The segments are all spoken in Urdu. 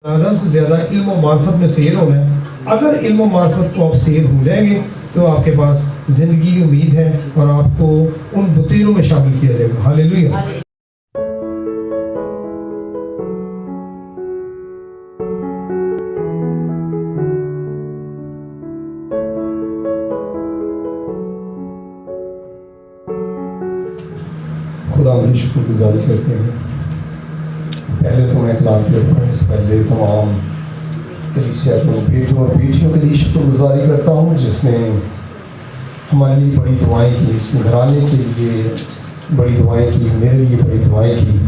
زیادہ سے زیادہ علم و معرفت میں سیر ہونا ہے. اگر علم و معرفت کو آپ سیر ہو جائیں گے تو آپ کے پاس زندگی کی امید ہے اور آپ کو ان بطیروں میں شامل کیا جائے گا. ہاللیلویہ. خدا بڑی شکر گزاری کرتے ہیں. پہلے تو میں کلام کے پڑھنے سے پہلے تمام کلیسیا کو بیٹوں اور بیٹیوں کے لیے شکر گزاری کرتا ہوں جس نے ہمارے لیے بڑی دعائیں کی، اس گھرانے کے لیے بڑی دعائیں کی، میرے لیے بڑی دعائیں کی.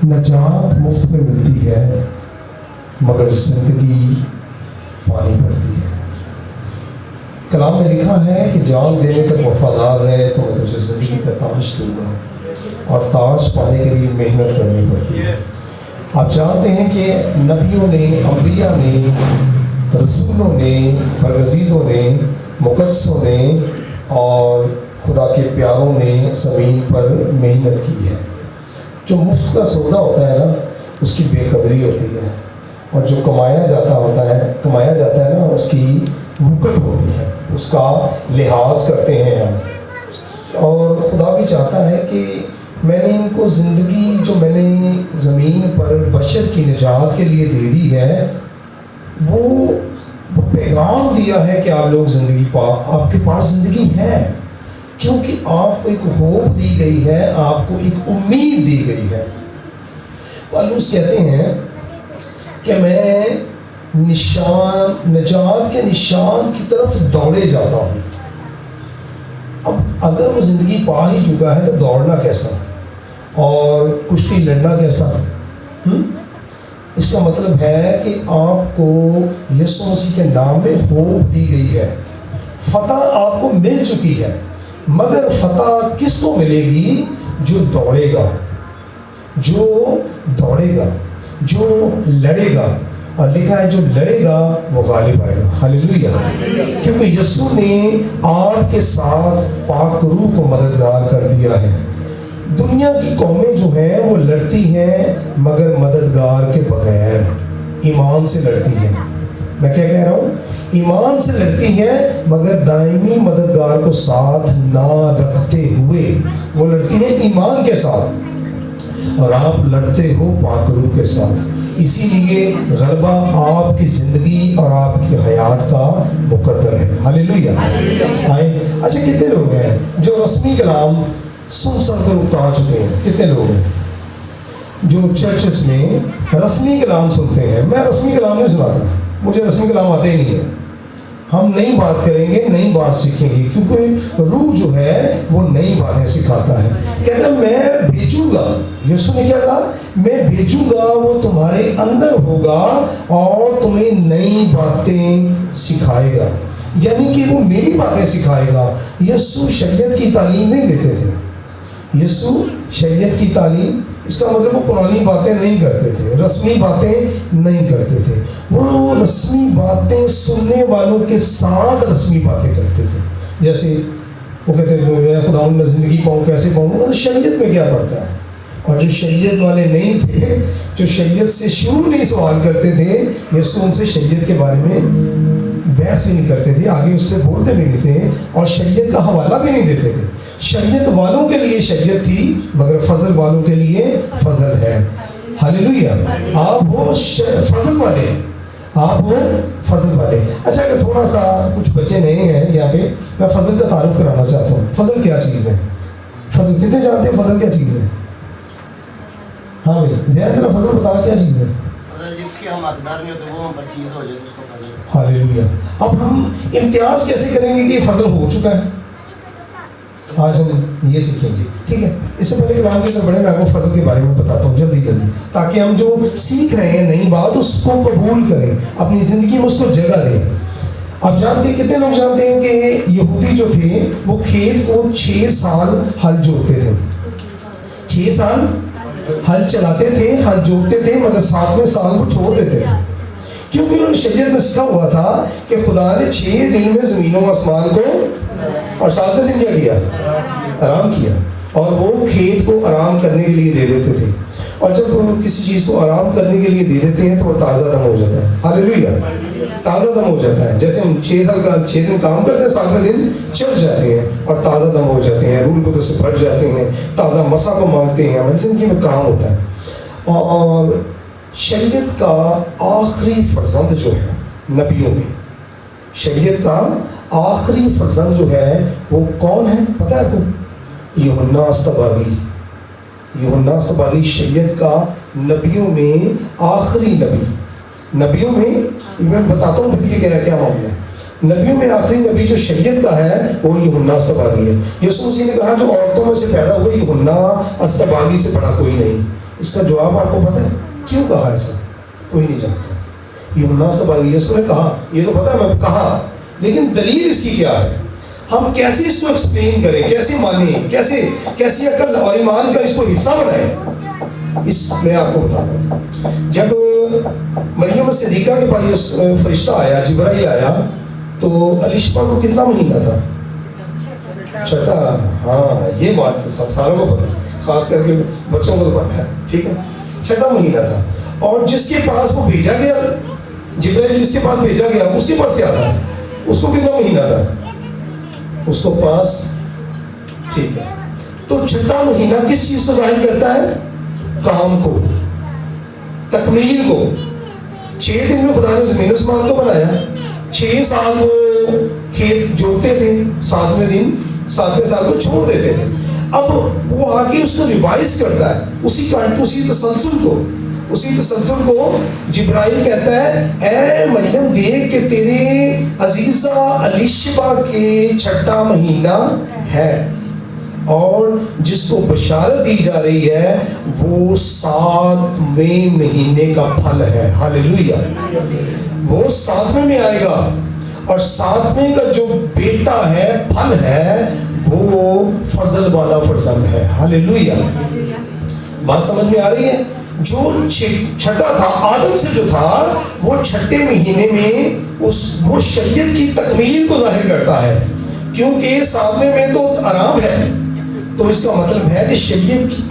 نجات مفت میں ملتی ہے مگر زندگی پانی پڑتی ہے. کلام میں لکھا ہے کہ جان دینے تک وفادار رہے تو میں تجھے زندگی کا تاج دوں گا، اور تاج پانے کے لیے محنت کرنی پڑتی ہے. آپ جانتے ہیں کہ نبیوں نے، انبیاء نے، رسولوں نے، برگزیدوں نے، مقدسوں نے اور خدا کے پیاروں نے زمین پر محنت کی ہے. جو مفت کا سودا ہوتا ہے نا اس کی بے قدری ہوتی ہے، اور جو کمایا جاتا ہے نا اس کی وقت ہوتی ہے، اس کا لحاظ کرتے ہیں ہم. اور خدا بھی چاہتا ہے کہ میں نے ان کو زندگی جو میں نے زمین پر بشر کی نجات کے لیے دے دی ہے، وہ پیغام دیا ہے کہ آپ لوگ زندگی آپ کے پاس زندگی ہے، کیونکہ آپ کو ایک ہوپ دی گئی ہے، آپ کو ایک امید دی گئی ہے. پالوس کہتے ہیں کہ میں نجات کے نشان کی طرف دوڑے جاتا ہوں. اب اگر وہ زندگی پا ہی چکا ہے تو دوڑنا کیسا اور کشتی لڑنا کیسا؟ اس کا مطلب ہے کہ آپ کو یسوع مسیح کے نام میں ہوپ دی گئی ہے، فتح آپ کو مل چکی ہے. مگر فتح کس کو ملے گی؟ جو دوڑے گا، جو لڑے گا. اور لکھا ہے جو لڑے گا وہ غالب آئے گا. ہاللیلویہ. کیونکہ یسوع نے آپ کے ساتھ پاک روح کو مددگار کر دیا ہے. دنیا کی قومیں جو ہیں وہ لڑتی ہیں مگر مددگار کے بغیر، ایمان سے لڑتی ہیں. میں کیا کہہ رہا ہوں؟ ایمان سے لڑتی ہیں مگر دائمی مددگار کو ساتھ نہ رکھتے ہوئے. وہ لڑتی ہیں ایمان کے ساتھ اور آپ لڑتے ہو پاک روح کے ساتھ. اسی لیے غلبہ آپ کی زندگی اور آپ کی حیات کا مقدر ہے. ہاللیلویہ. اچھا کتنے لوگ ہیں جو رسمی کلام سن کر اکتا چکے ہیں؟ کتنے لوگ ہیں جو چرچز میں رسمی کلام سنتے ہیں؟ میں رسمی کلام نہیں سناتا، مجھے رسمی کلام آتے ہی نہیں ہے. ہم نئی بات کریں گے، نئی بات سیکھیں گے، کیونکہ روح جو ہے وہ نئی باتیں سکھاتا ہے. کہتا میں بھیجوں گا، یسوع نے کیا کہا؟ میں بھیجوں گا، وہ تمہارے اندر ہوگا اور تمہیں نئی باتیں سکھائے گا. یعنی کہ وہ میری باتیں سکھائے گا. یسوع شریعت کی تعلیم نہیں دیتے تھے. یسوع شریعت کی تعلیم، اس کا مطلب وہ پرانی باتیں نہیں کرتے تھے، رسمی باتیں نہیں کرتے تھے. وہ رسمی باتیں سننے والوں کے ساتھ رسمی باتیں کرتے تھے. جیسے وہ کہتے ہیں میں خدا میں زندگی پاؤں، کیسے پاؤں؟ شریعت میں کیا پڑتا ہے. اور جو شریعت والے نہیں تھے، جو شریعت سے شروع نہیں سوال کرتے تھے، یسوع ان سے شریعت کے بارے میں بحث بھی نہیں کرتے تھے، آگے اس سے بولتے بھی نہیں تھے اور شریعت کا حوالہ بھی نہیں دیتے تھے. شریعت والوں کے لیے شریعت تھی مگر فضل والوں کے لیے فضل ہے. ہاللیلویہ. آپ وہ فضل والے، آپ وہ فضل والے. اچھا اگر تھوڑا سا کچھ بچے نئے ہیں یہاں پہ، میں فضل کا تعارف کرانا چاہتا ہوں. فضل کیا چیز ہے؟ فضل کتنے جانتے ہیں فضل کیا چیز ہے؟ ہاں بھائی زیادہ تر فضل بتا کیا چیز ہے؟ فضل جس کے ہم حقدار نہیں ہوتے وہ ہم پر چیز ہو جائے اس کو فضل. ہاللیلویہ. اب ہم امتیاز کیسے کریں گے کہ یہ فضل ہو چکا ہے؟ آج ہم یہ سیکھیں گے. ٹھیک ہے. اس سے پہلے کلام کے اندر بڑے میں آپ کو فضل کے بارے میں بتاتا ہوں جلدی تاکہ ہم جو سیکھ رہے ہیں نئی بات اس کو قبول کریں، اپنی زندگی میں اس کو جگہ دیں. آپ جانتے ہیں کتنے لوگ جانتے ہیں کہ یہودی جو تھے وہ کھیت کو 6 سال ہل جوتتے تھے، 6 سال ہل چلاتے تھے، ہل جوتتے تھے، مگر 7ویں سال کو چھوڑ دیتے تھے. کیونکہ انہوں نے شریعت میں سکھا ہوا تھا کہ خدا نے 6 دن میں زمین و آسمان کو اور 7ویں دن کیا کیا؟ آرام کیا. اور وہ کھیت کو آرام کرنے کے لیے دے دیتے تھے. اور جب وہ کسی چیز کو آرام کرنے کے لیے دے دیتے ہیں تو وہ تازہ دم ہو جاتا ہے. ہاللیلویہ. تازہ دم ہو جاتا ہے. جیسے ہم 6 دن کام کرتے ہیں، 7ویں دن چل جاتے ہیں اور تازہ دم ہو جاتے ہیں، روح القدس سے بھر جاتے ہیں، تازہ مسا کو مانگتے ہیں. ہماری زندگی میں کام ہوتا ہے. اور شریعت کا آخری فرزند جو ہے نبیوں میں، شریعت کا آخری فرزند جو ہے وہ کون ہے پتہ ہے آپ کو؟ یوحنا اسطباغی. یوحنا اسطباغی شریعت کا نبیوں میں آخری نبی. نبیوں میں بتاتا ہوں پھر یہ کیا معاملہ ہے. نبیوں میں آخری نبی جو شریعت کا ہے وہ یوحنا اسطباغی ہے. یسوع مسیح نے کہا جو عورتوں میں سے پیدا ہوئے یوحنا اسطباغی سے بڑا کوئی نہیں. اس کا جواب آپ کو پتہ ہے کیوں کہا ایسا؟ کوئی نہیں جانتا. یوحنا اسطباغی یسوع نے کہا، یہ تو پتہ ہے میں کہا، لیکن دلیل اس کی کیا ہے؟ ہم کیسے اس کو ایکسپلین کریں، کیسے مانیں، کیسی عقل اور ایمان کا اس کو حصہ بنائیں؟ اس میں آپ کو بتاتا ہوں. جب مریم صدیقہ کے پاس فرشتہ آیا، جبرائیل آیا، تو الیشبہ کو کتنا مہینہ تھا؟ چھٹا. ہاں یہ بات سب ساروں کو پتہ ہے، خاص کر کے بچوں کو تو پتہ ہے. ٹھیک ہے، چھٹا مہینہ تھا. اور جس کے پاس وہ بھیجا گیا، جبرائیل جس کے پاس بھیجا گیا، اس کے پاس کیا تھا؟ اس کو کتنا مہینہ تھا؟ اس کو پاس. ٹھیک ہے، تو چھٹا مہینہ کس چیز کو ظاہر کرتا ہے؟ کام کو، تکمیل کو. 6 دن میں خدا نے زمین و آسمان کو بنایا. 6 سال وہ کھیت جوتتے تھے، 7ویں سال کو چھوڑ دیتے تھے. اب وہ آگے اس کو ریوائز کرتا ہے، اسی تسلسل کو جبرائیل کہتا ہے اے مریم دیکھ کہ تیرے عزیزہ الیشبہ کے چھٹا مہینہ ہے، اور جس کو بشارت دی جا رہی ہے وہ 7ویں مہینے کا پھل ہے. ہاللیلویہ. وہ 7ویں میں آئے گا، اور 7ویں کا جو بیٹا ہے، پھل ہے، وہ فضل والا فرزند ہے. ہاللیلویہ. بات سمجھ میں آ رہی ہے؟ جو چھٹا تھا آدم سے جو تھا، وہ چھٹے مہینے میں وہ شریعت کی تکمیل کو ظاہر کرتا ہے، کیونکہ 7ویں میں تو آرام ہے. تو اس کا مطلب ہے کہ شریعت کی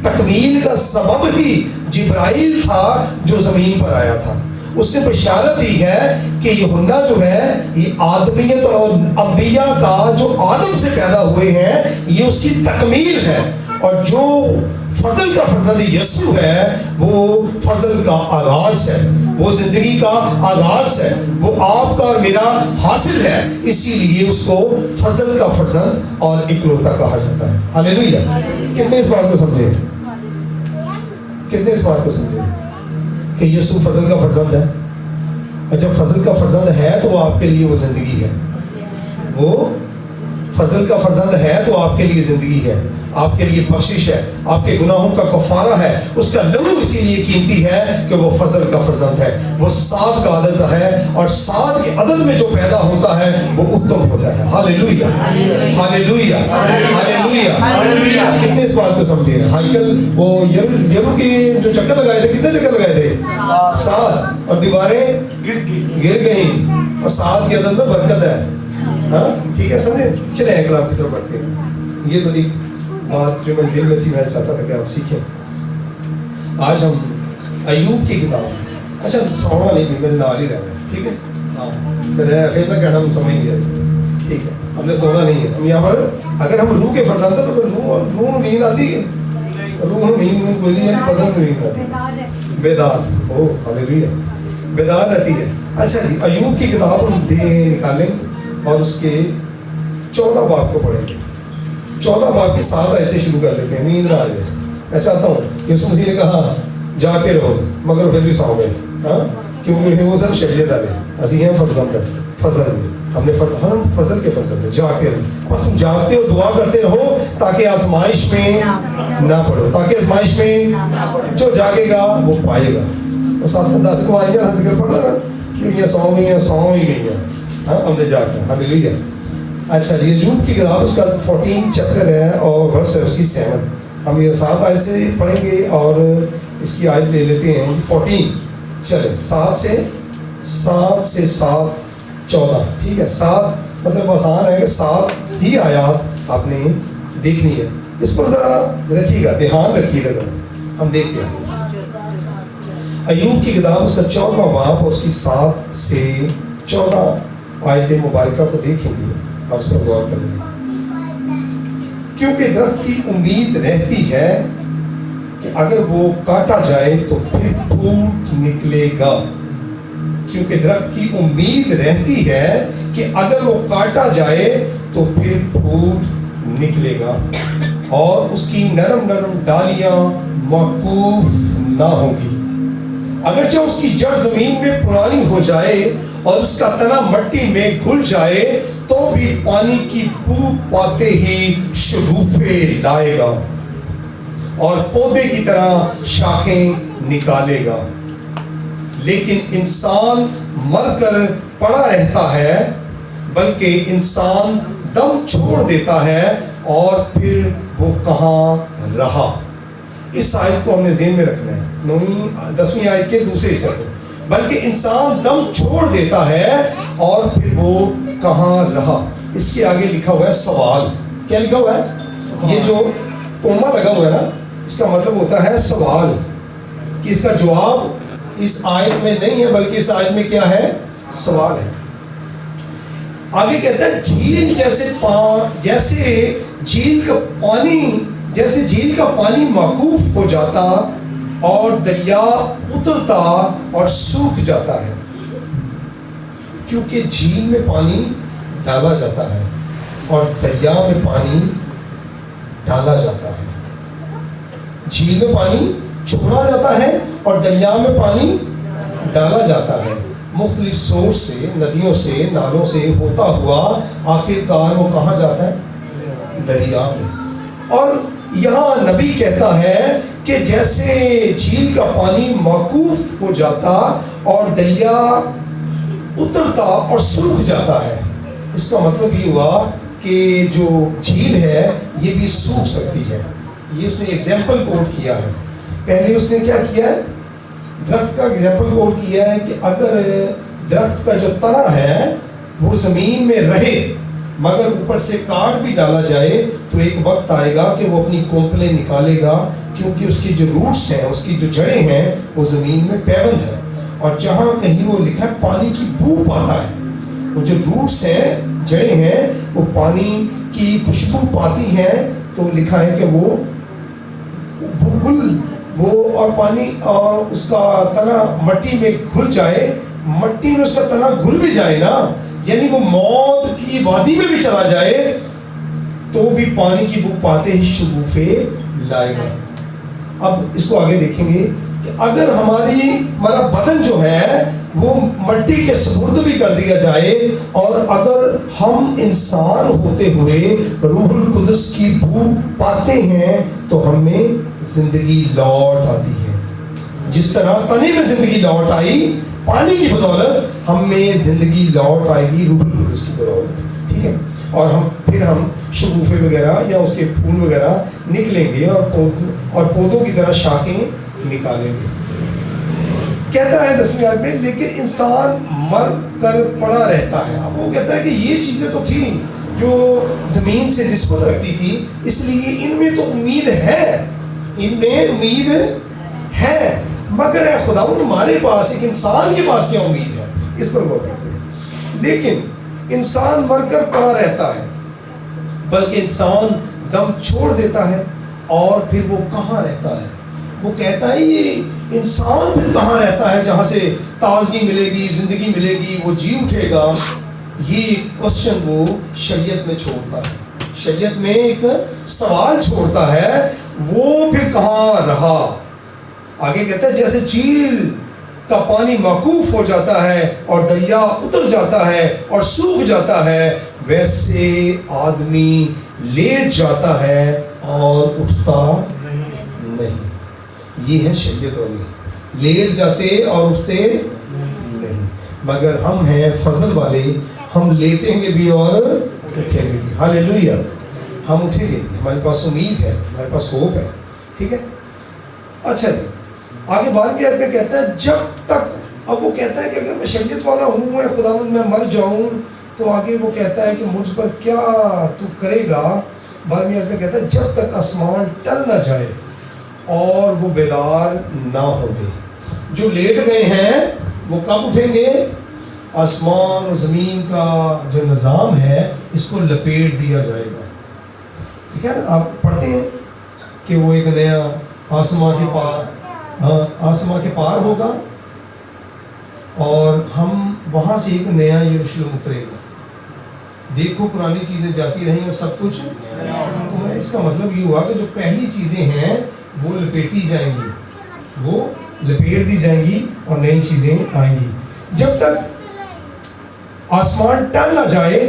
تکمیل کا سبب ہی جبرائیل تھا جو زمین پر آیا تھا. اس نے بشارت دی ہے کہ یوحنا جو ہے یہ آدمیت اور انبیاء کا جو آدم سے پیدا ہوئے ہیں یہ اس کی تکمیل ہے. اور جو فضل کا فرزند یسوع ہے وہ فضل کا آغاز ہے، وہ زندگی کا آغاز ہے، وہ آپ کا اور میرا حاصل ہے. اسی لیے اس کو فضل کا فرزند اور اکلوتا کہا جاتا ہے. ہاللیلویہ. کتنے اس بات کو سمجھے؟ کتنے اس بات کو سمجھے کہ یسوع فضل کا فرزند ہے؟ اور جب فضل کا فرزند ہے تو وہ آپ کے لیے وہ زندگی ہے. وہ فضل کا فرزند ہے تو آپ کے لیے زندگی ہے، آپ کے لیے بخشش ہے، آپ کے گناہوں کا کفارہ ہے. اس کا لہو اسی لیے قیمتی ہے کہ وہ فضل کا فرزند ہے. وہ 7 کا عدد ہے، اور 7 کے عدد میں جو پیدا ہوتا ہے وہ اتم ہوتا ہے. ہاللیلویہ. ہاللیلویہ. ہاللیلویہ. کتنے اس بات کو سمجھے؟ ہائیکل وہ یرو کی جو چکر لگائے تھے، کتنے چکر لگائے تھے؟ 7. اور دیواریں گر گئیں، اور 7 کے عدد میں برکت ہے. ہاں ٹھیک ہے، سمجھے؟ چلے ایک کلام کی طرف بڑھتے ہیں. یہ تو ایک بات جو میرے دل میں تھی، میں چاہتا تھا کہ آپ سیکھیں. آج ہم ایوب کی کتاب، اچھا سونا نہیں بھی میرے نال ہی رہنا ہے. ٹھیک ہے، ہاں پھر آخر تک کہنا ہم سمجھ گیا. ٹھیک ہے، ہم نے سونا نہیں ہے. ہم یہاں پر اگر ہم روح کے فرزند ہیں تو پھر روح نیند آتی ہے. روح نیند کوئی نہیں ہے، بدن میں نیند آتی ہے. بیدار، او ہاللیلویہ، بیدار رہتی ہے. اچھا جی، ایوب کی کتاب ہم نکالیں اور اس کے 14 باب کو پڑھیں گے. 14 باب کے 7 ایسے شروع کر دیتے ہیں، نیند نہ آ جائے. میں چاہتا ہوں یسوع مسیح نے کہا جا کے رہو، مگر پھر بھی سو گئے. ہاں کیونکہ وہ سب شریعت والے، اسی ہیں فرزند ہے. فضل میں ہم فضل کے فرزند ہیں. جا کے رہو، بس تم جاگتے ہو، دعا کرتے رہو تاکہ آزمائش میں نہ پڑو. تاکہ آزمائش میں جو جاگے گا وہ پائے گا. اور 7-10 کو آئی ہے ذکر پڑھا نا، یہ سو گئی ہیں، سو ہی گئی ہیں. ہاں ہم نے جاگا. ہاللیلویہ. اچھا جی، ایوب کی کتاب اس کا 14 چیپٹر ہے اور ورس ہے اس کی 7. ہم یہ 7 آیت سے پڑھیں گے اور اس کی آیت لے لیتے ہیں 14. چلے 7 سے 7 14. ٹھیک ہے، 7 مطلب آسان ہے کہ 7 ہی آیات آپ نے دیکھنی ہے. اس پر ذرا رکھیے گا، دھیان رکھیے گا ذرا. ہم دیکھتے ہیں ایوب کی کتاب اس کا 14واں باب اور اس کی 7 سے 14 آیت مبارکہ کو دیکھیں گے اور اس پر غور کریں گے. کیونکہ درخت کی امید رہتی ہے کہ اگر وہ کاٹا جائے تو پھر پھوٹ نکلے گا. کیونکہ درخت کی امید رہتی ہے کہ اگر وہ کاٹا جائے تو پھر پھوٹ نکلے گا اور اس کی نرم نرم ڈالیاں موقوف نہ ہوں گی. اگرچہ اس کی جڑ زمین میں پرانی ہو جائے اور اس کا تنا مٹی میں گھل جائے تو بھی پانی کی بو پاتے ہی شگوفے لائے گا اور پودے کی طرح شاخیں نکالے گا. لیکن انسان مر کر پڑا رہتا ہے، بلکہ انسان دم چھوڑ دیتا ہے اور پھر وہ کہاں رہا. اس آیت کو ہم نے ذہن میں رکھنا ہے، 10ویں آیت کے دوسرے حصے کو. بلکہ انسان دم چھوڑ دیتا ہے اور پھر وہ کہاں رہا. اس کے آگے لکھا ہوا ہے سوال. کیا لکھا ہوا ہے؟ یہ جو کوما لگا ہوا ہے نا، اس کا مطلب ہوتا ہے سوال، کہ اس کا جواب اس آیت میں نہیں ہے بلکہ اس آیت میں کیا ہے؟ سوال ہے. آگے کہتا ہے جھیل جیسے جھیل کا پانی موقوف ہو جاتا اور دریا اترتا اور سوکھ جاتا ہے. کیونکہ جھیل میں پانی ڈالا جاتا ہے اور دریا میں پانی ڈالا جاتا ہے. جھیل میں پانی چھوڑا جاتا ہے اور دریا میں پانی ڈالا جاتا ہے. مختلف سورس سے، ندیوں سے، نالوں سے ہوتا ہوا آخر کار وہ کہاں جاتا ہے؟ دریا میں. اور یہاں نبی کہتا ہے کہ جیسے جھیل کا پانی موقوف ہو جاتا اور دریا اترتا اور سوکھ جاتا ہے. اس کا مطلب یہ ہوا کہ جو جھیل ہے یہ بھی سوکھ سکتی ہے. یہ اس نے ایگزامپل کوٹ کیا ہے. پہلے اس نے کیا کیا ہے؟ درخت کا ایگزامپل کوٹ کیا ہے کہ اگر درخت کا جو تنا ہے وہ زمین میں رہے مگر اوپر سے کاٹ بھی ڈالا جائے تو ایک وقت آئے گا کہ وہ اپنی کونپلیں نکالے گا، کیونکہ اس کی جو روٹس ہیں، اس کی جو جڑیں ہیں وہ زمین میں پیوند ہے. اور جہاں کہیں وہ لکھا ہے پانی کی بو پاتا ہے، وہ جو روٹس ہیں، جڑیں ہیں، وہ پانی کی خوشبو پاتی ہیں، تو لکھا ہے کہ وہ اور پانی اور اس کا تنا مٹی میں گھل جائے، مٹی میں اس کا تنا گھل بھی جائے نا، یعنی وہ موت کی وادی میں بھی چلا جائے تو بھی پانی کی بو پاتے ہی شگوفے لائے گا. اب اس کو آگے دیکھیں گے کہ اگر ہمارا بدن جو ہے وہ مٹی کے سپرد بھی کر دیا جائے اور اگر ہم انسان ہوتے ہوئے روح القدس کی بو پاتے ہیں تو ہمیں زندگی لوٹ آتی ہے. جس طرح تنے میں زندگی لوٹ آئی پانی کی بدولت، ہم میں زندگی لوٹ آئے گی روح القدس کی بدولت. ٹھیک ہے؟ اور پھر ہم شگوفے وغیرہ یا اس کے پھول وغیرہ نکلیں گے اور پودوں کی طرح شاخیں نکالیں گے. کہتا ہے 10ویں آیت میں لیکن انسان مر کر پڑا رہتا ہے. اب وہ کہتا ہے کہ یہ چیزیں تو تھیں جو زمین سے نسبت رکھتی تھی، اس لیے ان میں تو امید ہے، ان میں امید ہے، مگر اے خداوند ہمارے پاس ایک انسان کے پاس کیا امید ہے؟ اس پر غور کرتے ہیں. لیکن انسان مر کر پڑا رہتا ہے، بلکہ انسان دم چھوڑ دیتا ہے اور پھر وہ کہاں رہتا ہے؟ وہ کہتا ہے یہ انسان پھر کہاں رہتا ہے جہاں سے تازگی ملے گی، زندگی ملے گی، وہ جی اٹھے گا؟ یہ کوشچن وہ شریعت میں چھوڑتا ہے، شریعت میں ایک سوال چھوڑتا ہے، وہ پھر کہاں رہا؟ آگے کہتا ہے جیسے جھیل کا پانی موقوف ہو جاتا ہے اور دریا اتر جاتا ہے اور سوکھ جاتا ہے، ویسے آدمی لیٹ جاتا ہے اور اٹھتا نہیں. یہ ہے شریعت والی، لیٹ جاتے اور اٹھتے نہیں. مگر ہم ہیں فضل والے، ہم لیٹیں گے بھی اور اٹھیں گے بھی. ہاللیلویا. ہم اٹھیں گے بھی، ہمارے پاس امید ہے، ہمارے پاس ہوپ ہے. ٹھیک ہے؟ اچھا جی، آگے بعد کی آیت میں کہتا ہے جب تک، اب وہ کہتا ہے کہ اگر میں شریعت والا ہوں، میں خداوند میں مر جاؤں تو آگے وہ کہتا ہے کہ مجھ پر کیا تو کرے گا؟ بعد میں کہتا ہے جب تک آسمان ٹل نہ جائے اور وہ بیدار نہ ہوں گے. جو لیٹ گئے ہیں وہ کب اٹھیں گے؟ آسمان اور زمین کا جو نظام ہے اس کو لپیٹ دیا جائے گا. ٹھیک ہے نا؟ آپ پڑھتے ہیں کہ وہ ایک نیا آسمان کے پار ہوگا اور ہم وہاں سے ایک نیا یروشلم اترے گا. دیکھو پرانی چیزیں جاتی رہیں اور سب کچھ تو میں اس کا مطلب یہ ہوا کہ جو پہلی چیزیں ہیں وہ لپیٹی جائیں گی، وہ لپیٹ دی جائیں گی اور نئی چیزیں آئیں گی. جب تک آسمان ٹل نہ جائے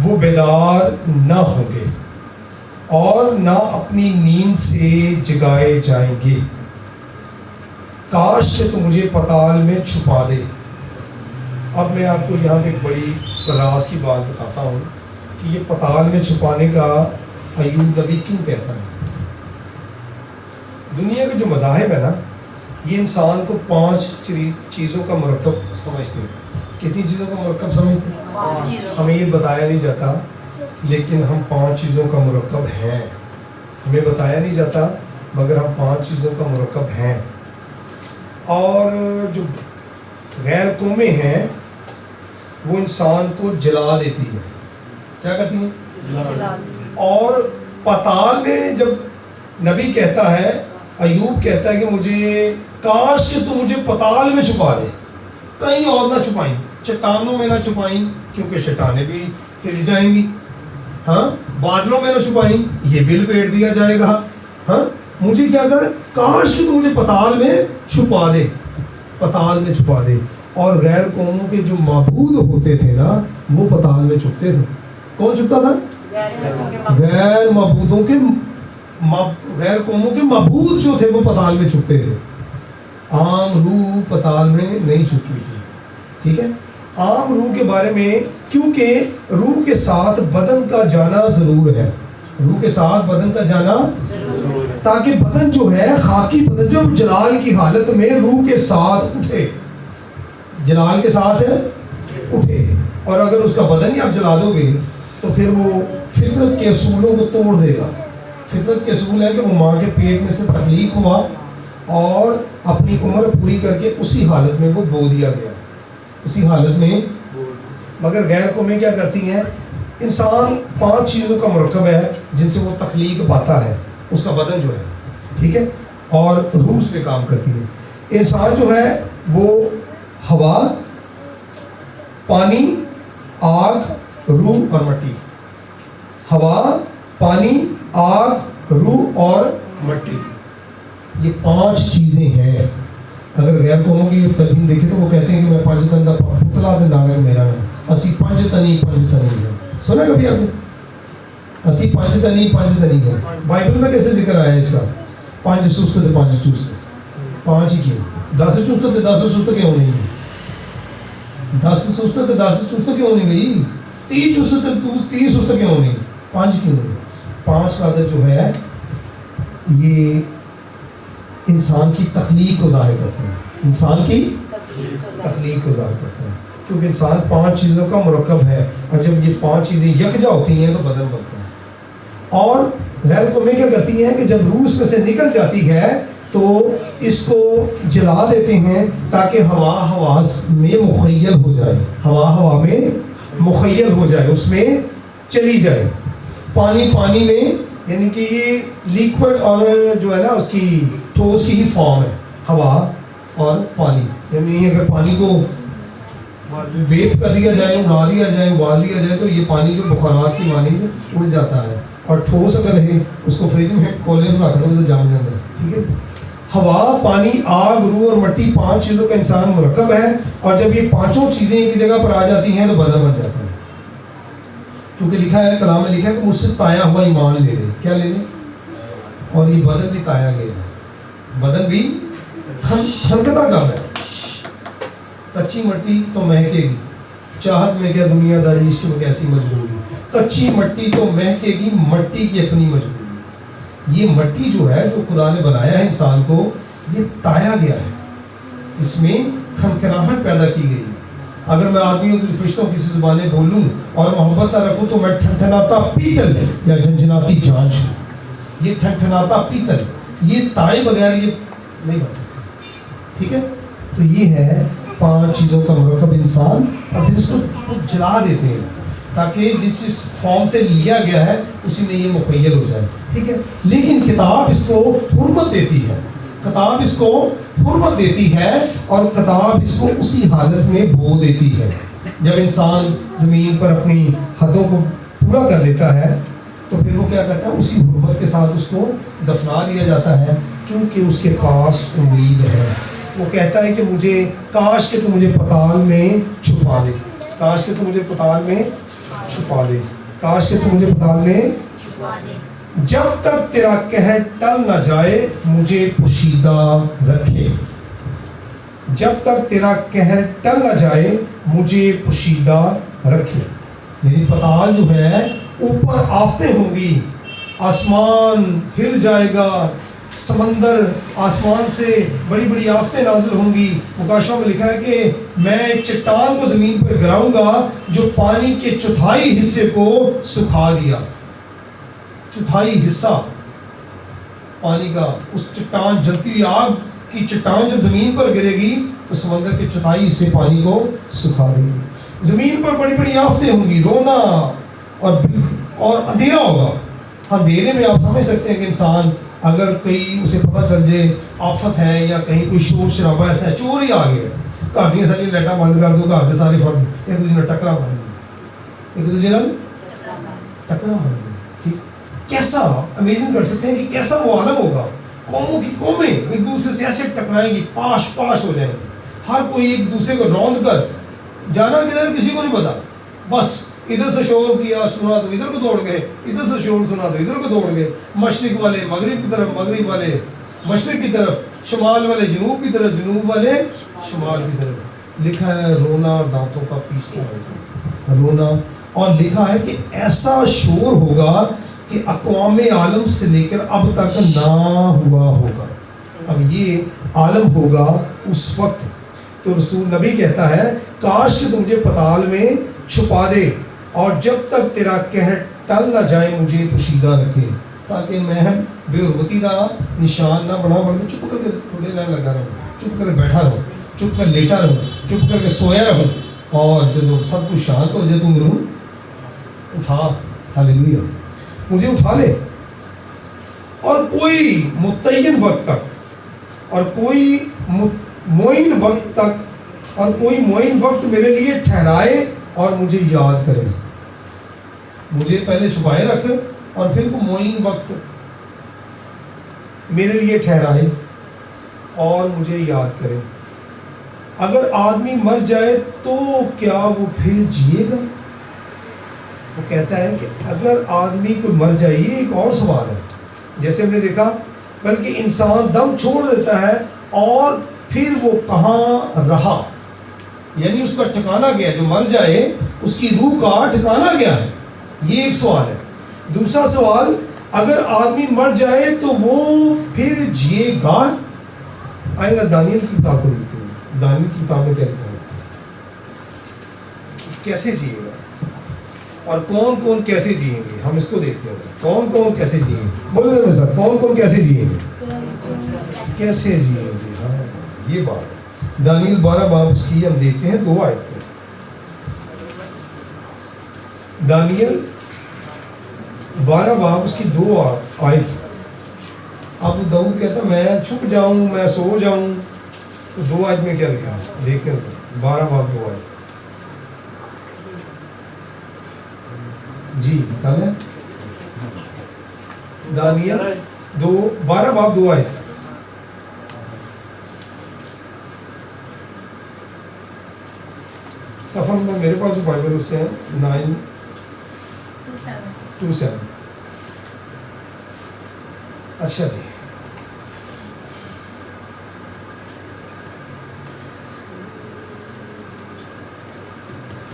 وہ بیدار نہ ہوں گے اور نہ اپنی نیند سے جگائے جائیں گے. کاش تو مجھے پتال میں چھپا دے. اب میں آپ کو یہاں پہ ایک بڑی راز کی بات بتاتا ہوں کہ یہ پتال میں چھپانے کا ایوب نبی کیوں کہتا ہے. دنیا کے جو مذاہب ہے نا یہ انسان کو 5 چیزوں کا مرکب سمجھتے ہیں. کتنی چیزوں کا مرکب سمجھتے ہیں؟ ہمیں یہ بتایا نہیں جاتا لیکن ہم 5 چیزوں کا مرکب ہیں. ہمیں بتایا نہیں جاتا مگر ہم 5 چیزوں کا مرکب ہیں. اور جو غیر قومیں ہیں وہ انسان کو جلا دیتی ہے. کیا کرتی ہیں؟ اور پتال میں جب نبی کہتا ہے، ایوب کہتا ہے کہ مجھے کاش کہ تو مجھے پتال میں چھپا دے، کہیں اور نہ چھپائیں، چٹانوں میں نہ چھپائیں کیونکہ چٹانیں بھی ہل جائیں گی. ہاں، بادلوں میں نہ چھپائیں، یہ بھی لپیٹ دیا جائے گا. ہاں، مجھے کیا کر، کاش کہ تو مجھے پتال میں چھپا دے، پتال میں چھپا دے. اور غیر قوموں کے جو معبود ہوتے تھے نا وہ پتال میں چھپتے تھے. کون چھپتا تھا؟ غیر معبودوں کے غیر قوموں کے معبود جو تھے وہ پتال میں چھپتے تھے. عام روح پتال میں نہیں چھپتی تھی. ٹھیک ہے، عام روح کے بارے میں، کیونکہ روح کے ساتھ بدن کا جانا ضرور ہے. روح کے ساتھ بدن کا جانا تاکہ بدن جو ہے خاکی بدن جو جلال کی حالت میں روح کے ساتھ اٹھے، جلال کے ساتھ اٹھے. اور اگر اس کا بدن ہی آپ جلا دو گے تو پھر وہ فطرت کے اصولوں کو توڑ دے گا. فطرت کے اصول ہے کہ وہ ماں کے پیٹ میں سے تخلیق ہوا اور اپنی عمر پوری کر کے اسی حالت میں وہ بو دیا گیا، اسی حالت میں. مگر غیر قومیں کیا کرتی ہیں؟ انسان 5 چیزوں کا مرکب ہے جن سے وہ تخلیق پاتا ہے، اس کا بدن جو ہے، ٹھیک ہے، اور روح اس پہ کام کرتی ہے. انسان جو ہے وہ ہوا، پانی، آگ، روح اور مٹی. ہوا، پانی، آگ، روح اور مٹی، یہ 5 چیزیں ہیں. اگر غیر قوموں کی تلقین دیکھیں تو وہ کہتے ہیں کہ میں 5 تن کا پتلا دے ناگا میرا نام، اسی 5 تنی ہے. سنا کبھی آپ نے؟ اسی 5 تنی ہے. بائبل میں کیسے ذکر آیا ہے اس کا؟ 5 سست تھے 5 چست، 5 ہی کیوں؟ 10 چست تھے 10 چست کیوں نہیں ہے؟ 10 سست تھے 10 چست کیوں نہیں گئی؟ 30 چست تھے 30 سست کیوں نہیں؟ 5 کیوں نہیں؟ 5 کا عدد جو ہے یہ انسان کی تخلیق کو ظاہر کرتے ہیں. انسان کی تخلیق کو ظاہر کرتے ہیں کیونکہ انسان 5 چیزوں کا مرکب ہے اور جب یہ 5 چیزیں یکجا ہوتی ہیں تو بدن بنتا ہے. اور غیر قومیں کیا کرتی ہیں کہ جب روح اس میں سے نکل جاتی ہے تو اس کو جلا دیتے ہیں تاکہ ہوا میں مخیل ہو جائے، ہوا میں مخیل ہو جائے، اس میں چلی جائے. پانی میں، یعنی کہ یہ لیکوڈ اور جو ہے نا اس کی ٹھوس ہی فارم ہے ہوا اور پانی. یعنی اگر پانی کو ویپ کر دیا جائے، اڑا دیا جائے، ابال دیا جائے تو یہ پانی جو بخارات کی مانند اڑ جاتا ہے. اور ٹھوس اگر ہے اس کو فریج میں کولے میں رکھ دو تو جام جاتا ہے. ٹھیک ہے، ہوا، پانی، آگ، روح اور مٹی 5 چیزوں کا انسان مرکب ہے. اور جب یہ 5 چیزیں ایک جگہ پر آ جاتی ہیں تو بدن بن جاتا ہے. کیونکہ لکھا ہے، کلام میں لکھا ہے کہ مجھ سے تایا ہوا ایمان لے لے. کیا لے لے؟ اور یہ بدن بھی تایا گیا ہے، بدن بھی خنکتا کب ہے. کچی مٹی تو مہکے گی، چاہت میں کیا دنیا داری عشق میں کیسی مجبوری. کچی مٹی تو مہکے گی، مٹی کی اپنی مجبوری. یہ مٹی جو ہے جو خدا نے بنایا ہے انسان کو، یہ تایا گیا ہے، اس میں کھنکھناہٹ پیدا کی گئی ہے. اگر میں آدمیوں کی فرشتوں کی زبانیں بولوں اور محبت نہ رکھوں تو میں ٹھنٹھناتا پیتل یا جھنجھناتی جانچ ہوں. یہ ٹھنٹھناتا پیتل یہ تائے بغیر یہ نہیں بن سکتا. ٹھیک ہے, تو یہ ہے 5 چیزوں کا مرکب انسان, اور پھر اس کو جلا دیتے ہیں تاکہ جس فارم سے لیا گیا ہے اسی میں یہ مخیر ہو جائے. ٹھیک ہے, لیکن کتاب اس کو حرمت دیتی ہے, کتاب اس کو حرمت دیتی ہے, اور کتاب اس کو اسی حالت میں بو دیتی ہے. جب انسان زمین پر اپنی حدوں کو پورا کر لیتا ہے تو پھر وہ کیا کرتا ہے, اسی حرمت کے ساتھ اس کو دفنا دیا جاتا ہے, کیونکہ اس کے پاس امید ہے. وہ کہتا ہے کہ مجھے کاش کہ تو مجھے پتال میں چھپا دے, کاش کہ تو مجھے پتال میں چھپا دے, کاش کہ تو مجھے پتال میں چھپا دے. جب تک تیرا قہر ٹل نہ جائے مجھے پوشیدہ رکھے, جب تک تیرا قہر ٹل نہ جائے مجھے پوشیدہ رکھے. یعنی پتال جو ہے اوپر آفتیں ہوں گی, آسمان ہل جائے گا, سمندر آسمان سے بڑی بڑی آفتیں نازل ہوں گی. مکاشفہ میں لکھا ہے کہ میں ایک چٹان کو زمین پر گراؤں گا جو پانی کے 1/4 حصے کو سکھا دیا. 1/4 حصہ پانی کا, اس چٹان جلتی ہوئی آگ کی چٹان جب زمین پر گرے گی تو سمندر کے 1/4 حصے پانی کو سکھا دے گی. زمین پر بڑی بڑی آفتیں ہوں گی, رونا اور اندھیرا ہوگا. اندھیرے میں آپ سمجھ سکتے ہیں کہ انسان اگر کہیں اسے پتہ چل جائے آفت ہے یا کہیں کوئی شور شرابہ ایسا ہے, چور ہی آ گیا, گھر دیا ساری لائٹاں بند کر دو, گھر کے سارے فرد ایک دوسرے نے ٹکرا ماریں گے, ایک دوسرے نے ٹکرا ماریں گے. ٹھیک, کیسا امیزنگ کر سکتے ہیں کہ کیسا وہ عالم ہوگا. قوموں کی قومیں ایک دوسرے سے ایسے ٹکرائیں گی, پاش ہو جائیں گے, ہر کوئی ایک دوسرے کو روند کر جانا کدھر کسی کو نہیں پتا, بس ادھر سے شور کیا سنا تو ادھر کو دوڑ گئے, ادھر سے شور سنا تو ادھر کو دوڑ گئے, مشرق والے مغرب کی طرف, مغرب والے مشرق کی طرف, شمال والے جنوب کی طرف, جنوب والے شمال کی طرف. لکھا ہے رونا اور دانتوں کا پیسنا ہوگا, رونا, اور لکھا ہے کہ ایسا شور ہوگا کہ اقوام عالم سے لے کر اب تک نہ ہوا ہوگا. اب یہ عالم ہوگا اس وقت. تو رسول نبی کہتا ہے کاش کہ مجھے پتال میں چھپا دے, اور جب تک تیرا قہر ٹل نہ جائے مجھے پوشیدہ رکھے, تاکہ میں بے حرمتی کا نشان نہ بنا, بلکہ چپ کر کے تھوڑے لائن لگا رہوں, چپ کر کے بیٹھا رہوں, چپ کر لیٹا رہوں, چپ کر کے سویا رہوں, اور جب سب کچھ شانت ہو جائے تو مجھے اٹھا, ہاللیلویا, مجھے اٹھا لے, اور کوئی متعین وقت تک, اور کوئی معین وقت تک, اور کوئی معین وقت میرے لیے ٹھہرائے اور مجھے یاد کرے. مجھے پہلے چھپائے رکھ اور پھر وہ معین وقت میرے لیے ٹھہرائے اور مجھے یاد کرے. اگر آدمی مر جائے تو کیا وہ پھر جیے گا؟ وہ کہتا ہے کہ اگر آدمی کو مر جائے, یہ ایک اور سوال ہے جیسے ہم نے دیکھا, بلکہ انسان دم چھوڑ دیتا ہے اور پھر وہ کہاں رہا, یعنی اس کا ٹھکانا گیا, جو مر جائے اس کی روح کا ٹھکانا گیا ہے, یہ ایک سوال ہے. دوسرا سوال, اگر آدمی مر جائے تو وہ پھر جیے گا. آئے گا دانیل کی کتاب کو دیکھتے ہیں, دانیل کی کتاب میں کیا لکھا ہے, کیسے جیے گا اور کون کون کیسے جیئیں گے, ہم اس کو دیکھتے ہیں. کون کون کیسے جیئیں گے, بولے میرے ساتھ, کون کون کیسے جیئیں گے, کیسے جیئیں گے. ہاں یہ بات ہے. دانیل 12 باب اس کی ہم دیکھتے ہیں 2 آیت کو. دانیل 12 باب اس کی 2 آیت. اب داؤد کہتا میں چھپ جاؤں, میں سو جاؤں, تو 2 آیت میں کیا لکھا ہے دیکھیں. 12 باب 2 آیت جی نکالیں. دانیل 12 باب 2 آیت. صفحہ نمبر میرے پاس جو بائبل اس کے ہیں 927. اچھا جی,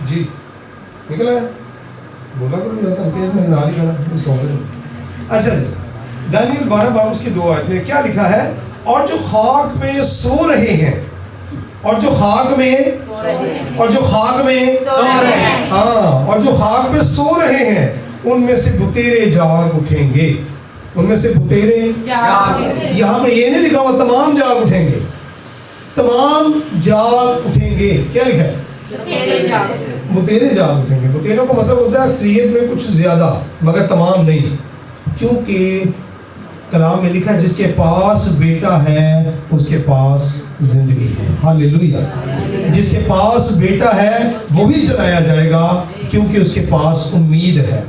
جی نکلا ہے, بولا کرو جاتا ہوں کہ میں ناری کرنا سو رہے. اچھا جی, دانیل 12 باب اس کی 2 آیت میں کیا لکھا ہے, اور جو خاک میں سو رہے ہیں اور جو خاک میں اور جو خاک میں ہاں اور جو خاک میں سو رہے ہیں ان میں سے بتیرے جاگ اٹھیں گے. ان میں سے بتیرے یہاں پہ یہ نہیں لکھا ہوا تمام جاگ اٹھیں گے, تمام جاگ اٹھیں گے. کیا لکھا ہے؟ بتیرے جاگ اٹھیں گے. بتیروں کا مطلب ہوتا ہے اکثریت میں کچھ زیادہ مگر تمام نہیں, کیونکہ کلام میں لکھا ہے جس کے پاس بیٹا ہے اس کے پاس زندگی ہے. ہاللیلویہ. جس کے پاس بیٹا ہے وہی جلایا جائے گا کیونکہ اس کے پاس امید ہے.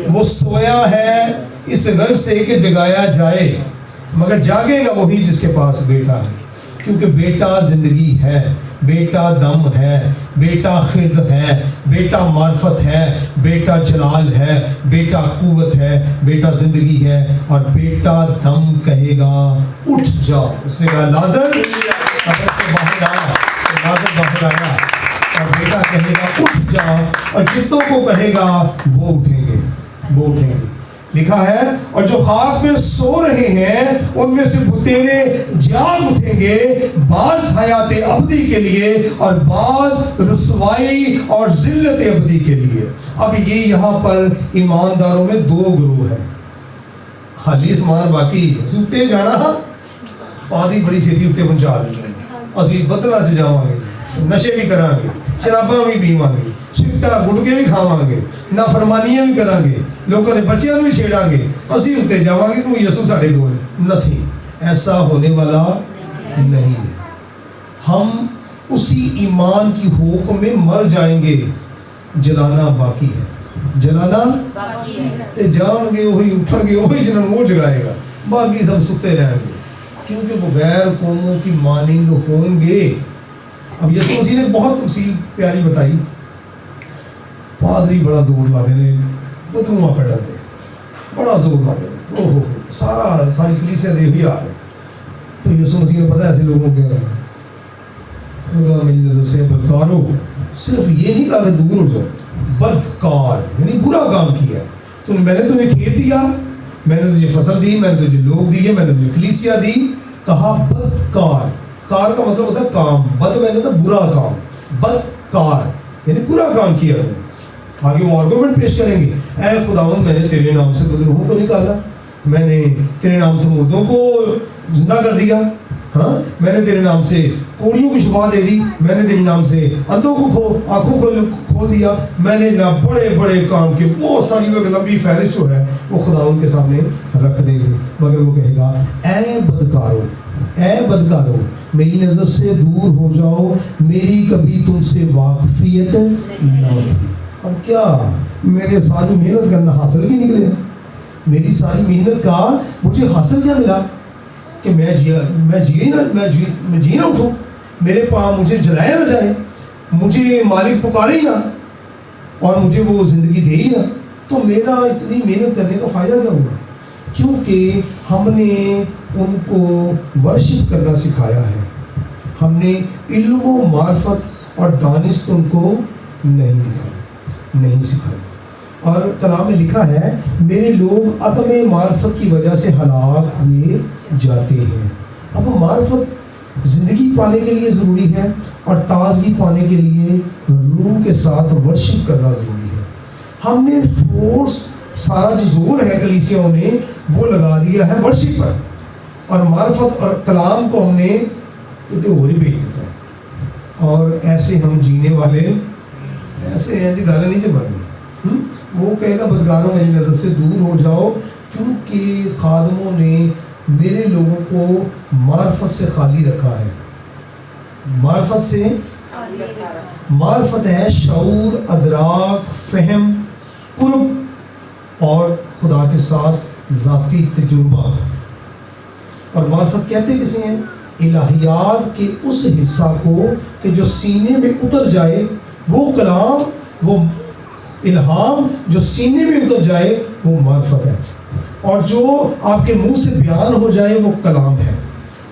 وہ سویا ہے اس غرض سے کہ جگایا جائے, مگر جاگے گا وہی جس کے پاس بیٹا ہے. کیونکہ بیٹا زندگی ہے, بیٹا دم ہے, بیٹا خرد ہے, بیٹا معرفت ہے, بیٹا جلال ہے, بیٹا قوت ہے, بیٹا زندگی ہے, اور بیٹا دم کہے گا اٹھ جاؤ. اس نے کہا لازر قبر سے باہر آ, لازر باہر آیا, اور بیٹا کہے گا اٹھ جاؤ, اور جتوں کو کہے گا وہ اٹھیں گے, وہ اٹھیں گے. لکھا ہے اور جو خاک میں سو رہے ہیں ان میں سے بتیرے جاگ اٹھیں گے, بعض حیات ابدی کے لیے اور بعض رسوائی اور ذلت ابدی کے لیے. اب یہ یہاں پر ایمانداروں میں دو گروہ ہیں. خالی سامان باقی سوتے جانا پادی بڑی چھتی اتنے پہنچا دیں گے, اسی بدلا چ جاواں گے, نشے بھی کریں گے, شراباں بھی پیواں گے, چٹا گڑکے بھی کھاواں گے, نافرمانیاں بھی کریں گے, لوگوں کے بچیاں بھی چھیڑاں گے, اسی اتنے جاواں گے کہ یسوع ساڈے کول نہیں. ایسا ہونے والا نہیں ہے. ہم اسی ایمان کی حکم میں مر جائیں گے. جلانا باقی ہے, جلانا تے جان گے وہی اٹھن گے, وہی جنہوں وہ جگائے گا, باقی سب ستے رہیں گے کیونکہ وہ غیر قوموں کی مانند ہوں گے. اب یسوع مسیح نے بہت تفصیل پیاری بتائی. پادری بڑا زور لا دے, بدرواں پہ ڈالتے, بڑا زور لا دے, اوہ ساری کلیسیا دے ہوئی آ گئے. تو یسوع مسیح نے پتا ایسے لوگوں کے میری نظر سے بدکارو, صرف یہ نہیں کہا کہ دور ہو جاؤ, بدکار یعنی برا کام کیا. تو میں نے تمہیں کھیت دیا, میں نے تجھے فصل دی, میں نے تجھے لوگ دیے, میں نے تجھے کلیسیا دی. کہا بدکار. کار کا مطلب ہوتا ہے کام, بد میں نے ہوتا برا کام, بدکار یعنی برا کام کیا تم نے. آگے وہ آرگومنٹ پیش کریں گے, اے خداوند میں نے تیرے نام سے بدروہوں کو نکالا, میں نے تیرے نام سے مردوں کو زندہ کر دیا, ہاں میں نے تیرے نام سے کوڑیوں کی شفا دے دی, میں نے تیرے نام سے اندھوں کو آنکھوں کو کھول دیا, میں نے جناب بڑے بڑے کام کیے. بہت ساری لمبی فہرست جو ہے وہ خداوند کے سامنے رکھ دیں گے, مگر وہ کہے گا اے بدکارو, اے بدکارو میری نظر سے دور ہو جاؤ, میری کبھی تم سے واقفیت نہ تھی. اب کیا میرے ساری محنت کرنا حاصل کی نکلے, میری ساری محنت کا مجھے حاصل کیا ملا کہ میں جی نہ اٹھوں, میرے پاس مجھے جلایا نہ جائے, مجھے مالک پکارے ہی نہ, اور مجھے وہ زندگی دے ہی نہ. تو میرا اتنی محنت کرنے کا فائدہ کیا ہوگا؟ کیونکہ ہم نے ان کو ورشپ کرنا سکھایا ہے, ہم نے علم و معرفت اور دانش ان کو نہیں سکھائی. اور کلام میں لکھا ہے میرے لوگ عدم معرفت کی وجہ سے ہلاک ہوئے جاتے ہیں. اب معرفت زندگی پانے کے لیے ضروری ہے, اور تازگی پانے کے لیے روح کے ساتھ ورشپ کرنا ضروری ہے. ہم نے فورس سارا جو زور ہے کلیسیوں نے وہ لگا دیا ہے ورشپ پر, اور معرفت اور کلام کو ہم نے کتنے اور ہی بھیج دیتا ہے. اور ایسے ہم جینے والے ایسے ہیں جو گالا نہیں جمع گئی. وہ کہے گا بدکاروں میری نظر سے دور ہو جاؤ, کیونکہ خادموں نے میرے لوگوں کو معرفت سے خالی رکھا ہے. معرفت سے معرفت ہے شعور, ادراک, فہم, قرب اور خدا کے ساتھ ذاتی تجربہ. اور معرفت کہتے کسے ہیں؟ الہیات کے اس حصہ کو کہ جو سینے میں اتر جائے, وہ کلام, وہ الہام جو سینے میں اتر جائے وہ معرفت ہے, اور جو آپ کے منہ سے بیان ہو جائے وہ کلام ہے.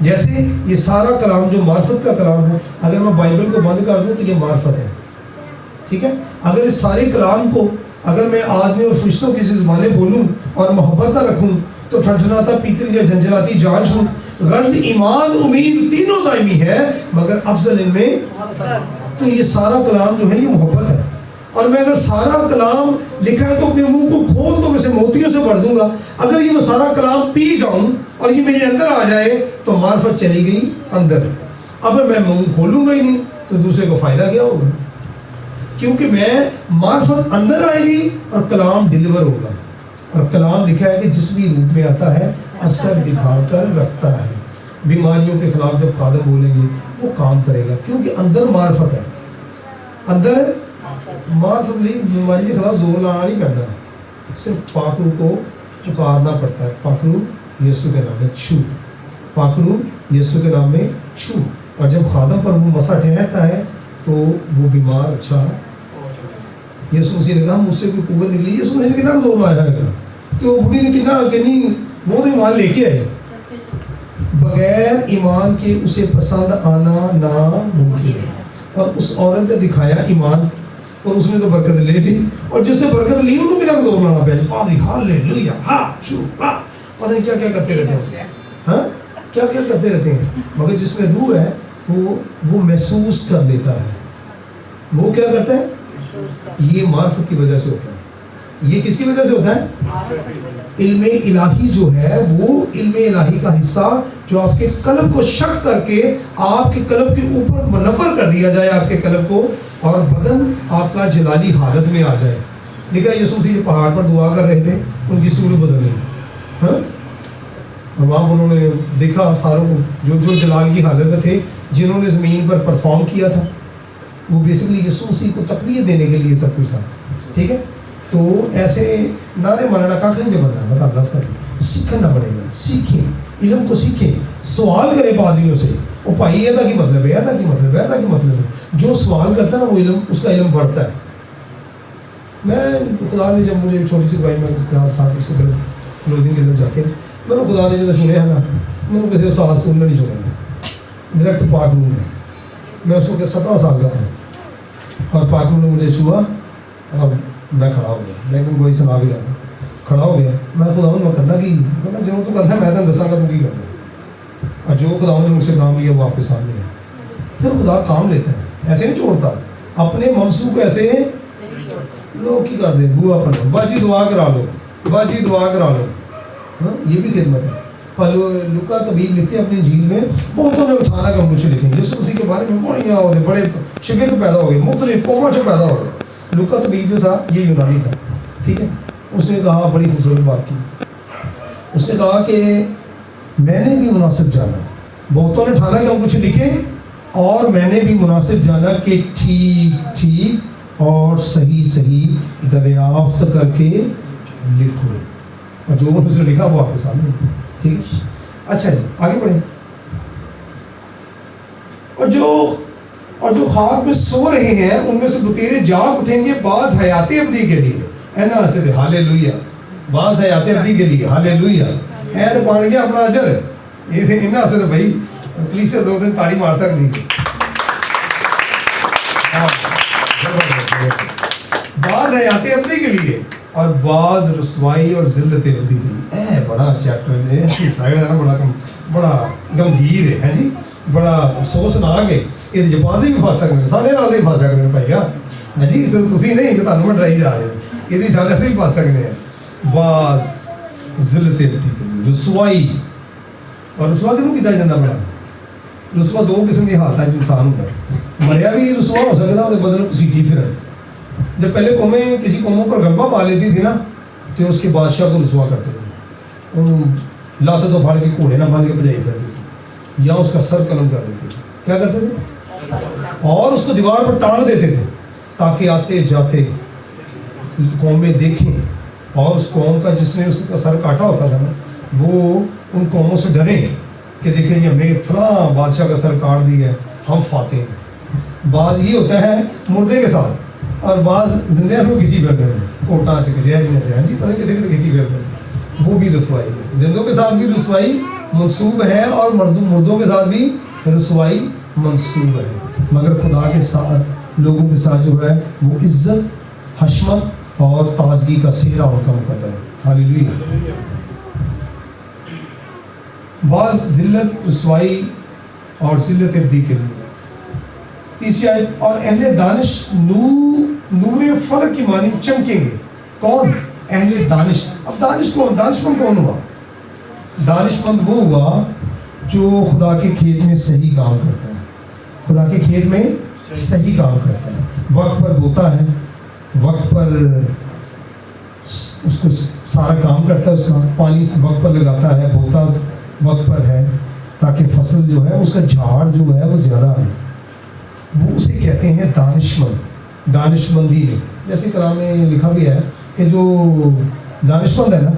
جیسے یہ سارا کلام جو معرفت کا کلام ہے, اگر میں بائبل کو بند کر دوں تو یہ معرفت ہے, ٹھیک ہے. اگر اس سارے کلام کو اگر میں آدمی اور فرشتوں کی زبانیں بولوں اور محبت نہ رکھوں تو ٹھنٹھناتا پیتل یا جھنجھلاتی جان سنوں, غرض ایمان امید تینوں دائمی ہے مگر افضل ان میں. تو یہ سارا کلام جو ہے یہ محبت ہے. اور میں اگر سارا کلام لکھا ہے تو اپنے منہ کو کھول تو میں سے موتیوں سے بھر دوں گا. اگر یہ میں سارا کلام پی جاؤں اور یہ میرے اندر آ جائے تو معرفت چلی گئی اندر. اب میں منہ کھولوں گا ہی نہیں تو دوسرے کو فائدہ کیا ہوگا؟ کیونکہ میں معرفت اندر آئے گی اور کلام ڈلیور ہوگا. اور کلام لکھا ہے کہ جس بھی روپ میں آتا ہے اثر دکھا کر رکھتا ہے. بیماریوں کے خلاف جب خادم بولیں گے وہ کام کرے گا کیونکہ اندر معرفت ہے. اندر معرفت نہیں. بیماری کے خلاف زور لانا نہیں پڑتا, صرف پاک روح کو پکارنا پڑتا ہے. پاک روح یسوع کے نام میں چھو, پاک روح یسوع کے نام میں چھو. اور جب خادم پر وہ مسا ٹھہرتا ہے تو وہ بیمار اچھا. یسوع مسیح نے کہا مجھ سے کوئی قوت نکلی. یسوع مسیح نے کتنا زور لایا تھا کہ وہ بوڑھی نے کتنا کہ نہیں وہ تو ایمان لے کے آئے. بغیر ایمان کے اسے پسند آنا ناممکن ہے. اور اس عورت نے دکھایا ایمان اور اس نے تو برکت لے لی. اور جس سے برکت لی انہوں نے کتنا زور لانا پڑا. پادری ہاللیلویا ہاں شو ہاں پتہ نہیں کیا کیا کرتے رہتے ہیں. ہاں کیا کیا کرتے رہتے ہیں. مگر جس میں روح ہے وہ محسوس کر لیتا ہے. وہ کیا کرتا ہے؟ یہ معرفت کی وجہ سے ہوتا ہے. یہ کس کی وجہ سے ہوتا ہے؟ علم الہی جو ہے وہ علم الہی کا حصہ جو آپ کے قلب کو شک کر کے آپ کے قلب کے اوپر منور کر دیا جائے آپ کے قلب کو, اور بدن آپ کا جلالی حالت میں آ جائے. لکھا یسوع مسیح پہاڑ پر دعا کر رہے تھے, ان کی صورت بدل گئی. ہاں اور وہاں انہوں نے دیکھا ساروں کو جو جلال کی حالت میں تھے, جنہوں نے زمین پر پرفارم کیا تھا. وہ بیسکلی یسوع مسیح کو تقویت دینے کے لیے سب کچھ تھا. ٹھیک ہے, تو ایسے نعرے مارنا کا کہیں بننا بتا دس کر سیکھنا پڑے گا. سیکھیں علم کو سیکھیں, سوال کریں پادریوں سے. وہ بھائی یہ تھا کہ مطلب ہے, ایسا کی مطلب ہے, ایسا کی مطلب ہے. جو سوال کرتا ہے نا وہ علم, اس کا علم بڑھتا ہے. میں خدا نے جب مجھے چھوٹی سی بھائی میں اس کے ساتھ اس کو کلوزنگ کی طرف جا کے میں نے خدا نے جو سنے ہیں نا میں نے کسی استاد سے نہیں سنا ڈائریکٹ پاک روح میں. میں اس کو 17 سال کا تھا اور پاک روح نے مجھے چھوا اور میں کھڑا ہو گیا. لیکن کوئی سنا بھی رہا تھا, کھڑا ہو گیا. میں خدا میں کرنا کہ جو تو کرتا ہے میں تو دساں گا تو کی کرنا ہے. اور جو خدا نے مجھ سے کام لیا وہ آپ کے سامنے ہے. پھر خدا کام لیتا ہے, ایسے نہیں چھوڑتا. اپنے منصوب ایسے لوگ کی کر دیں بوا پر باجی دعا کرا لو, باجی دعا کرا لو. ہاں یہ بھی خدمت ہے. پر لوکا طبیب لکھتے ہیں اپنی جھیل میں بہتوں نے اٹھانا کا کچھ لکھیں گے. یسوع مسیح کے بارے میں بڑے شگرد پیدا ہو گئے, مختلف قوموں سے پیدا ہو گئے. لوکا طبیب جو تھا یہ یونانی تھا. ٹھیک ہے, اس نے کہا بڑی خوبصورت بات کی. اس نے کہا کہ میں نے بھی مناسب جانا, بہتوں نے ٹھانا کہ ہم کچھ لکھیں اور میں نے بھی مناسب جانا کہ ٹھیک ٹھیک اور صحیح صحیح دریافت کر کے لکھو. اور جو اس نے لکھا وہ آپ کے سامنے. ٹھیک ہے, اچھا جی آگے بڑھیں. اور جو خواب میں سو رہے ہیں ان میں سے بتیرے جاگ اٹھیں گے بعض حیات ابدی کے لیے. اے نا سے ہاللیلویا, بعض حیات ابدی کے لیے ہاللیلویا. اے تو پان گیا اپنا اجر یہ انہاں سے بھائی پلیز سے 2 دن تاڑی مار سکتی. بعض حیات ابدی کے لیے اور بعض رسوائی اور ذلت ابدی کے لیے. اے بڑا چیپٹر ہے, بڑا گمگیر ہے جی, بڑا افسوسناک ہے. یہ جپان بھی پھنس سکتے ہیں, سارے نال پھنس سکتے ہیں بھائی. ہاں جی صرف تھی نہیں کہ تمہیں میں ڈرائی جا رہے ہیں, یہ سارے سے بھی پھنس سکتے ہیں. بعض ذلت ابدی کے لیے رسوائی. اور رسوا کیوں کیا جاتا بڑا رسوا 2 قسم کی حالت ہے انسان ہوتا ہے. مریا بھی رسوا ہو سکتا ہے, بدل سیکھی پھر. جب پہلے قومیں کسی قوموں پر غلبہ پا لیتی تھی نا تو اس کے بادشاہ کو رسوا کرتے تھے. لاتے تو پھاڑ کے گھوڑے نہ باندھ کے بجائی کرتے تھے یا اس کا سر قلم کر دیتے تھے. کیا کرتے تھے؟ اور اس کو دیوار پر ٹانگ دیتے تھے تاکہ آتے جاتے قومیں دیکھیں, اور اس قوم کا جس نے اس کا سر کاٹا ہوتا تھا وہ ان قوموں سے ڈریں کہ دیکھیں یہ ہمیں فلاں بادشاہ کا سر کاٹ دیا ہے, ہم فاتح ہیں. بعض یہ ہوتا ہے مردے کے ساتھ, اور بعض زندہ کو کسی کرتے ہیں کوٹا چکجیج میں سے. ہاں جی پتہ کتنے کتنے کسی کرتے ہیں, وہ بھی رسوائی ہے. زندوں کے ساتھ بھی رسوائی منسوب ہے اور مردوں کے ساتھ بھی رسوائی منسوب ہے. مگر خدا کے ساتھ لوگوں کے ساتھ جو ہے وہ عزت, حشمت اور تازگی کا سہرا ان کا مقدر ہے. ہاللیلویا. بعض ذلت رسوائی اور ذلت ابدی کے لیے. تیسری آیت اور اہل دانش نور فلک کی مانی چمکیں گے. کون؟ اہل دانش. اب دانش کون؟ دانشمند کون ہوا؟ دانشمند وہ ہوا جو خدا کے کھیت میں صحیح کام کرتا ہے. خدا کے کھیت میں صحیح کام کرتا ہے, وقت پر بوتا ہے, وقت پر اس کو سارا کام کرتا ہے, اس کا پانی وقت پر لگاتا ہے, بوتا وقت پر ہے تاکہ فصل جو ہے اس کا جھاڑ جو ہے وہ زیادہ آئے. وہ اسے کہتے ہیں دانشمند. دانشمندی ہے. جیسے کلام میں لکھا بھی ہے کہ جو دانشمند ہے نا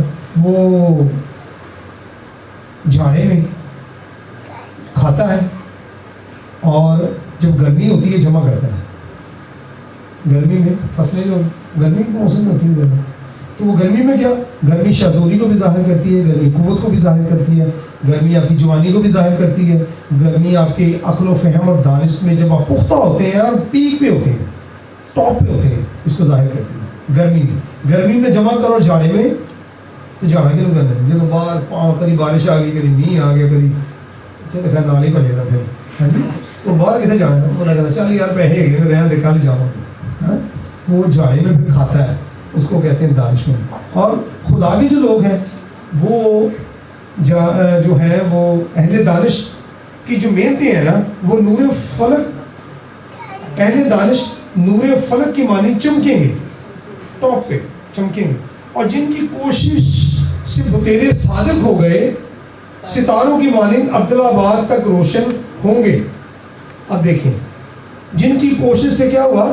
وہ جھاڑے میں کھاتا ہے اور جب گرمی ہوتی ہے جمع کرتا ہے. گرمی میں فصلیں جو گرمی کے موسم میں ہوتی ہے زیادہ, تو وہ گرمی میں کیا, گرمی شہزوری کو بھی ظاہر کرتی ہے, گرمی قوت کو بھی ظاہر کرتی ہے, گرمی آپ کی جوانی کو بھی ظاہر کرتی ہے, گرمی آپ کے عقل و فہم اور دانش میں جب آپ پختہ ہوتے ہیں اور پیک پہ ہوتے ہیں, ٹاپ پہ ہوتے ہیں, اس کو ظاہر کرتی ہے. گرمی میں جمع کرو جاڑے میں تو جاڑا کے لوگ اندر جب باہر کبھی بارش آ گئی, کبھی مینہ آ گیا, کبھی دیکھا نالی پڑے گا تھے, ہاں جی, تو باہر کسے جانا تھا, انہوں نے کہا چل یار پیسے گئے رہنے دے کل جاؤں گا. وہ جاڑے میں پھر کھاتا ہے, اس کو کہتے ہیں دانشمند. اور خدا کے جو لوگ ہیں وہ جو ہے وہ اہل دانش کی جو محنتیں ہیں نا وہ نور فلک, اہل دانش نور فلک کی مانی چمکیں گے, ٹاپ پہ چمکیں گے, اور جن کی کوشش سے بتیرے صادق ہو گئے ستاروں کی مانند عبدالآباد تک روشن ہوں گے. اب دیکھیں جن کی کوشش سے کیا ہوا,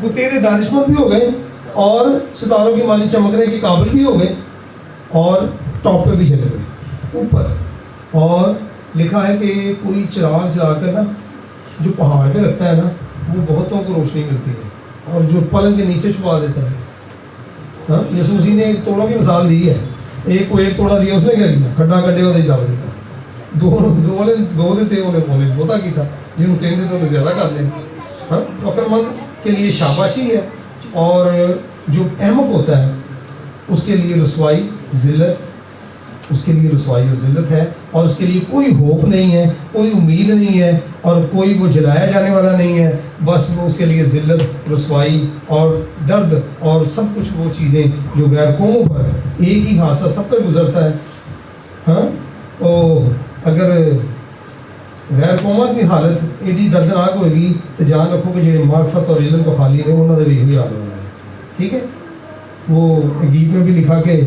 وہ تیرے دانشمند بھی ہو گئے اور ستاروں کی مانند چمکنے کے قابل بھی ہو گئے اور ٹاپ پہ بھی چلے گئے اوپر. اور لکھا ہے کہ کوئی چراغ جلا کر نا جو پہاڑ پہ رکھتا ہے نا وہ بہتوں کو روشنی ملتی ہے, اور جو پلنگ کے نیچے چھپا دیتا ہے. ہاں, یسوع مسیح نے ایک توڑوں کی مثال دی ہے. ایک کو ایک توڑا دیا, اس نے کیا کیا, کھڈا کڈے کو ڈال دیتا. دو دیتے انہیں بوتا کی تھا, جن کو 3 دیتے انہیں زیادہ کر لیں. ہاں, تو عقل مند کے لیے شاباشی ہے, اور جو احمق ہوتا ہے اس کے لیے رسوائی ذلت, اس کے لیے رسوائی اور ذلت ہے, اور اس کے لیے کوئی ہوپ نہیں ہے, کوئی امید نہیں ہے, اور کوئی وہ جلایا جانے والا نہیں ہے. بس وہ اس کے لیے ذلت, رسوائی اور درد اور سب کچھ وہ چیزیں جو غیر قوموں پر ایک ہی حادثہ سب پر گزرتا ہے. ہاں, او اگر غیر قومت کی حالت ایڈی دردناک ہوئے گی تو جان رکھو کہ جو معرفت اور علم کو خالی نے انہوں نے بھی یہی حال ہونا ہے. ٹھیک ہے, وہ گیت میں بھی لکھا کہ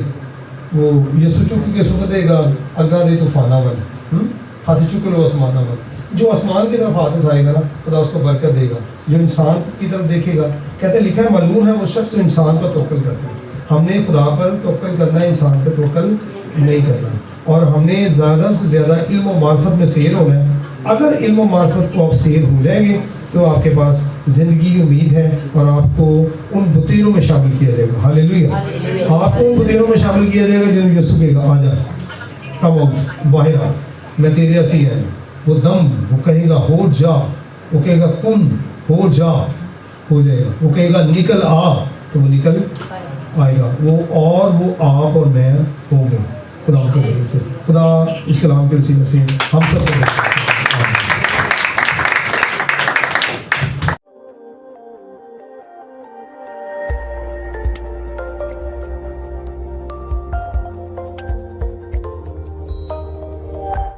وہ یسوع چک کے سکھ دے گا اگا دے طوفانہ ول, ہاتھ چک لو آسمانہ ول. جو آسمان کی طرف ہاتھ اٹھائے گا نا خدا اس کو برکت دے گا. جو انسان کی طرف دیکھے گا, کہتے ہیں لکھا ہے ملعون ہے وہ شخص جو انسان پر توکل کرتا ہے. ہم نے خدا پر توکل کرنا ہے, انسان پر توکل نہیں کرنا. اور ہم نے زیادہ سے زیادہ علم و معرفت میں سیر ہونا ہے. اگر علم و معرفت کو آپ سیر ہو جائیں گے تو آپ کے پاس زندگی کی امید ہے, اور آپ کو ان بطیروں میں شامل کیا جائے گا. ہاللیلویہ. آپ کو ان بطیروں میں شامل کیا جائے گا جن یسوع کہے گا آ جا, کم آؤٹ, باہر آ, میں تیرے ہنسی ہے. وہ دم, وہ کہے گا ہو جا, وہ کہے گا کن ہو جا, ہو جائے گا. وہ کہے گا نکل آ, تو وہ نکل آئے گا. وہ اور وہ آپ اور میں ہوں گے خدا کے وجہ سے. خدا اس کلام کے وسیلے سے ہم سب کو